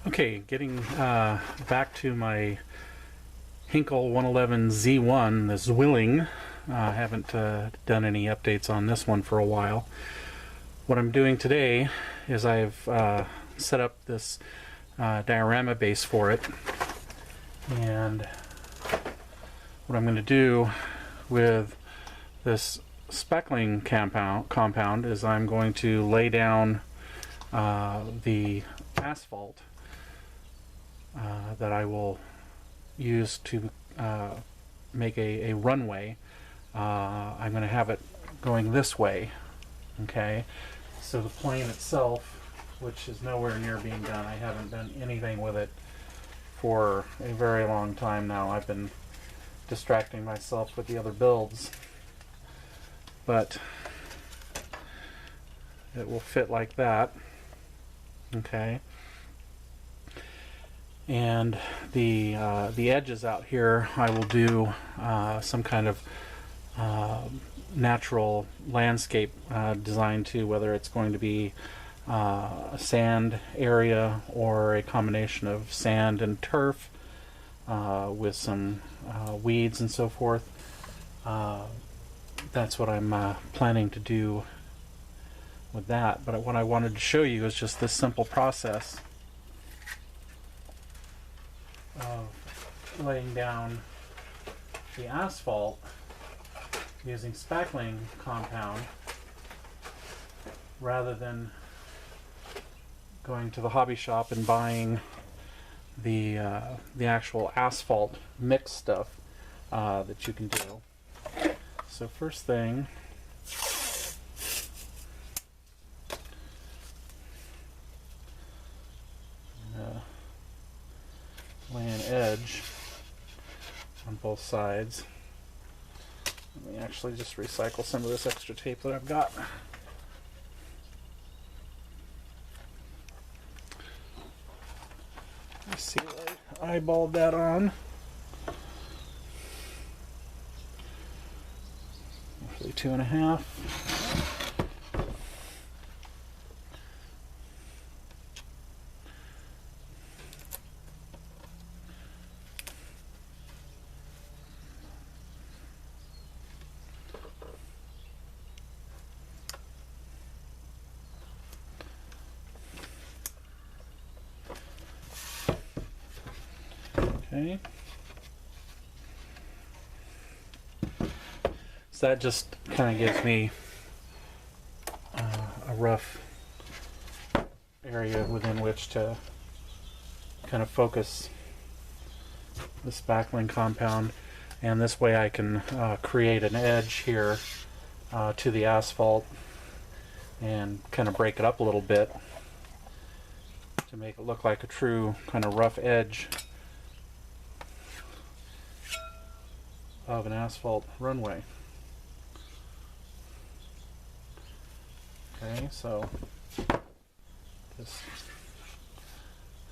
Okay, getting back to my Heinkel 111Z1, the Zwilling. I haven't done any updates on this one for a while. What I'm doing today is I've set up this diorama base for it, and what I'm going to do with this speckling compound is I'm going to lay down the asphalt that I will use to make a runway. I'm going to have it going this way. Okay, so the plane itself, which is nowhere near being done, I haven't done anything with it for a very long time now. I've been distracting myself with the other builds, but it will fit like that. Okay, and the edges out here I will do some kind of natural landscape design to, whether it's going to be a sand area or a combination of sand and turf with some weeds and so forth. That's what I'm planning to do with that. But what I wanted to show you is just this simple process of laying down the asphalt using spackling compound rather than going to the hobby shop and buying the actual asphalt mix stuff that you can do. So first thing, lay an edge on both sides. Let me actually just recycle some of this extra tape that I've got. Let's see what I eyeballed that on. Roughly 2.5. Okay. So that just kind of gives me a rough area within which to kind of focus the spackling compound, and this way I can create an edge here to the asphalt and kind of break it up a little bit to make it look like a true kind of rough edge of an asphalt runway. Okay, so just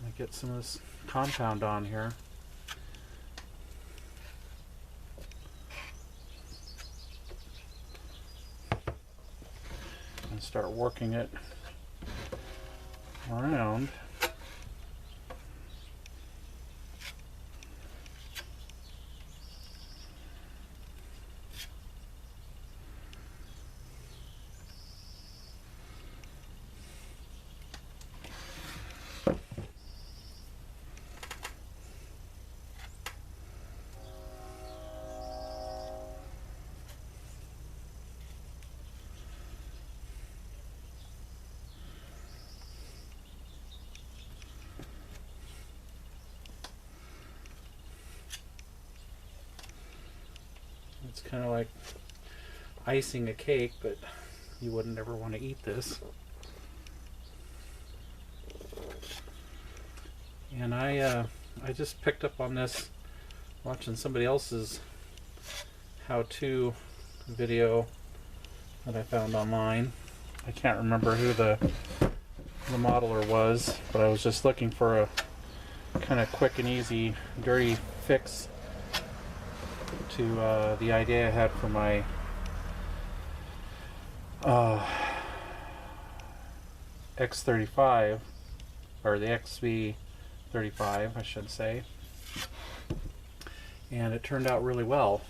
gonna get some of this compound on here. And start working it around. It's kind of like icing a cake, but you wouldn't ever want to eat this. And I just picked up on this watching somebody else's how-to video that I found online. I can't remember who the modeler was, but I was just looking for a kind of quick and easy, dirty fix to the idea I had for my X35, or the XV P35, I should say. And it turned out really well.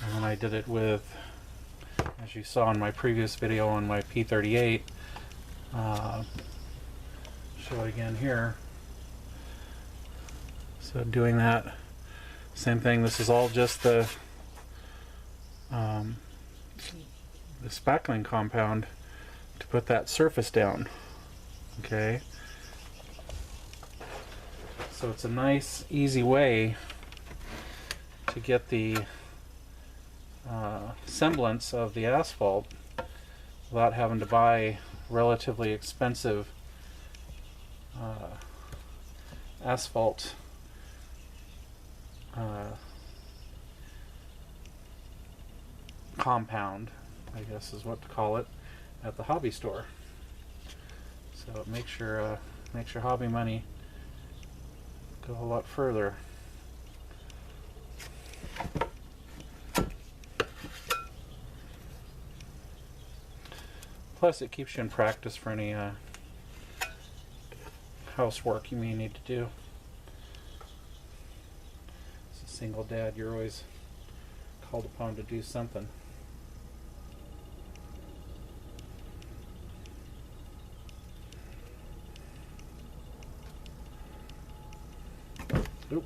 And then I did it with, as you saw in my previous video on my P38, show it again here. So doing that, same thing. This is all just the spackling compound to put that surface down. Okay. So it's a nice, easy way to get the semblance of the asphalt without having to buy relatively expensive asphalt compound, I guess is what to call it, at the hobby store. So it makes your hobby money go a lot further. Plus, it keeps you in practice for any housework you may need to do. As a single dad, you're always called upon to do something. Oop.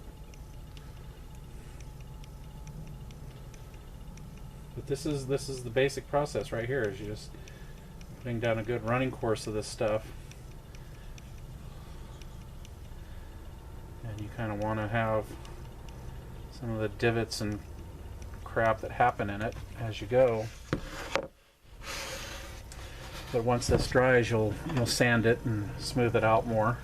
But this is the basic process right here. Is you just putting down a good running course of this stuff, and you kind of want to have some of the divots and crap that happen in it as you go. But once this dries, you'll sand it and smooth it out more.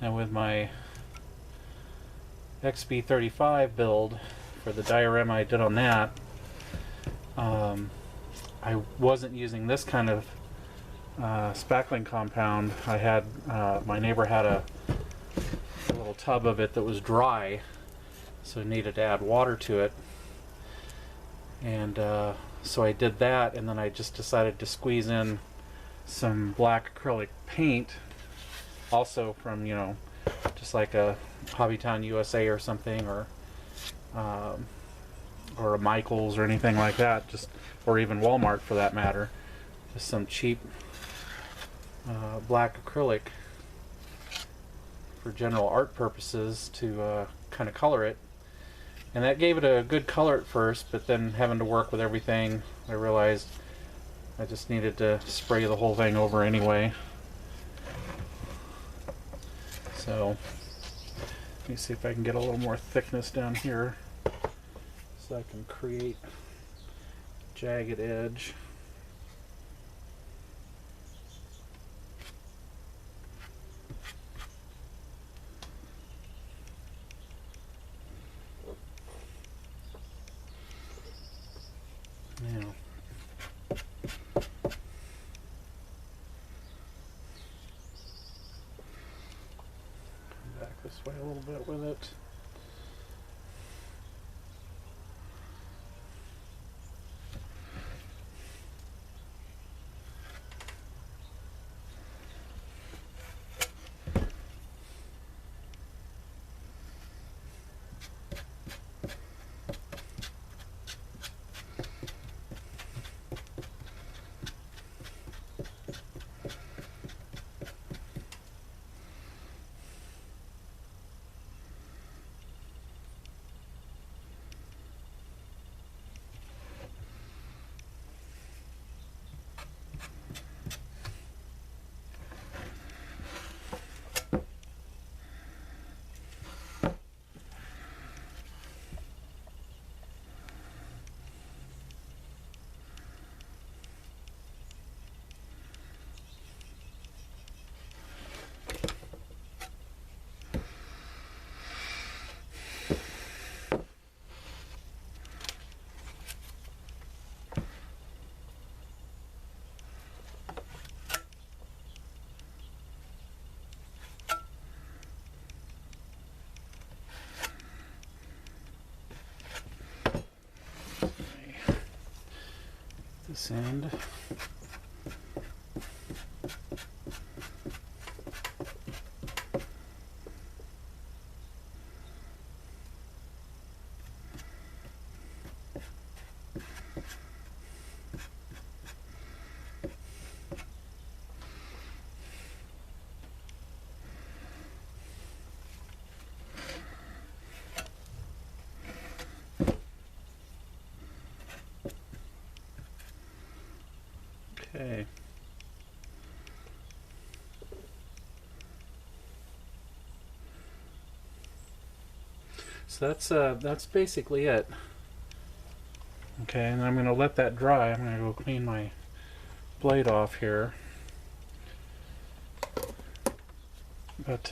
Now with my XB35 build, for the diorama I did on that, I wasn't using this kind of spackling compound. I had, my neighbor had a little tub of it that was dry, so I needed to add water to it. And so I did that, and then I just decided to squeeze in some black acrylic paint, also from, just like a Hobbytown USA or something, or a Michaels or anything like that, or even Walmart for that matter. Just some cheap black acrylic for general art purposes to kind of color it. And that gave it a good color at first, but then having to work with everything, I realized I just needed to spray the whole thing over anyway. So let me see if I can get a little more thickness down here so I can create jagged edge. Now, back this way a little bit with it. this end. Okay. So that's basically it. Okay, and I'm going to let that dry. I'm going to go clean my blade off here. But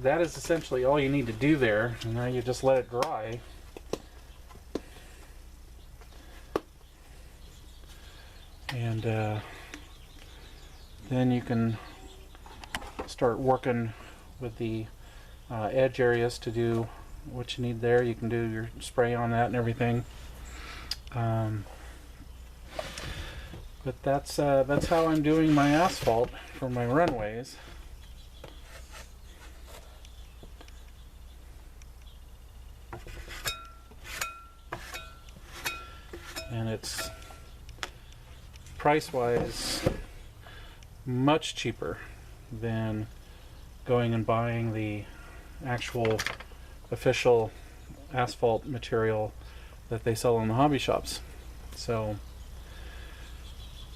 that is essentially all you need to do there. And now you just let it dry. And then you can start working with the edge areas to do what you need there. You can do your spray on that and everything. But that's how I'm doing my asphalt for my runways. And it's price-wise much cheaper than going and buying the actual official asphalt material that they sell in the hobby shops. So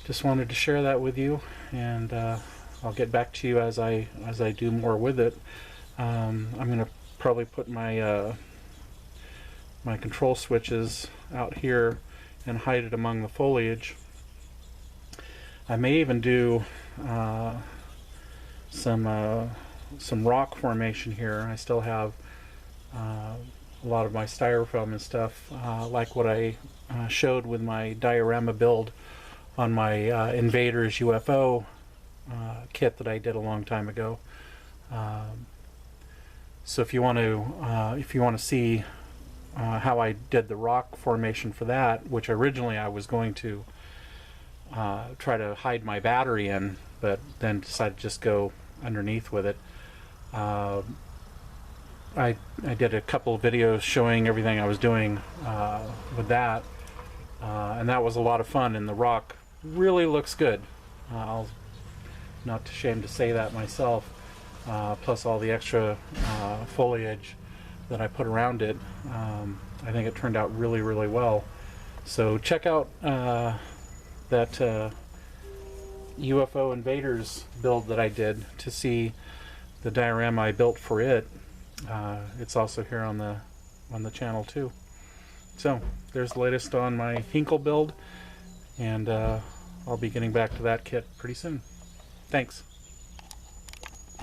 just wanted to share that with you, and I'll get back to you as I do more with it. I'm going to probably put my my control switches out here and hide it among the foliage. I may even do some rock formation here. I still have a lot of my styrofoam and stuff, like what I showed with my diorama build on my Invaders UFO kit that I did a long time ago. So if you want to see how I did the rock formation for that, which originally I was going to try to hide my battery in, but then decided to just go underneath with it. I did a couple of videos showing everything I was doing with that, and that was a lot of fun, and the rock really looks good. I'm not ashamed to say that myself, plus all the extra foliage that I put around it. I think it turned out really, really well. So check out that UFO Invaders build that I did to see the diorama I built for it. It's also here on the channel too. So there's the latest on my Heinkel build, and I'll be getting back to that kit pretty soon. Thanks.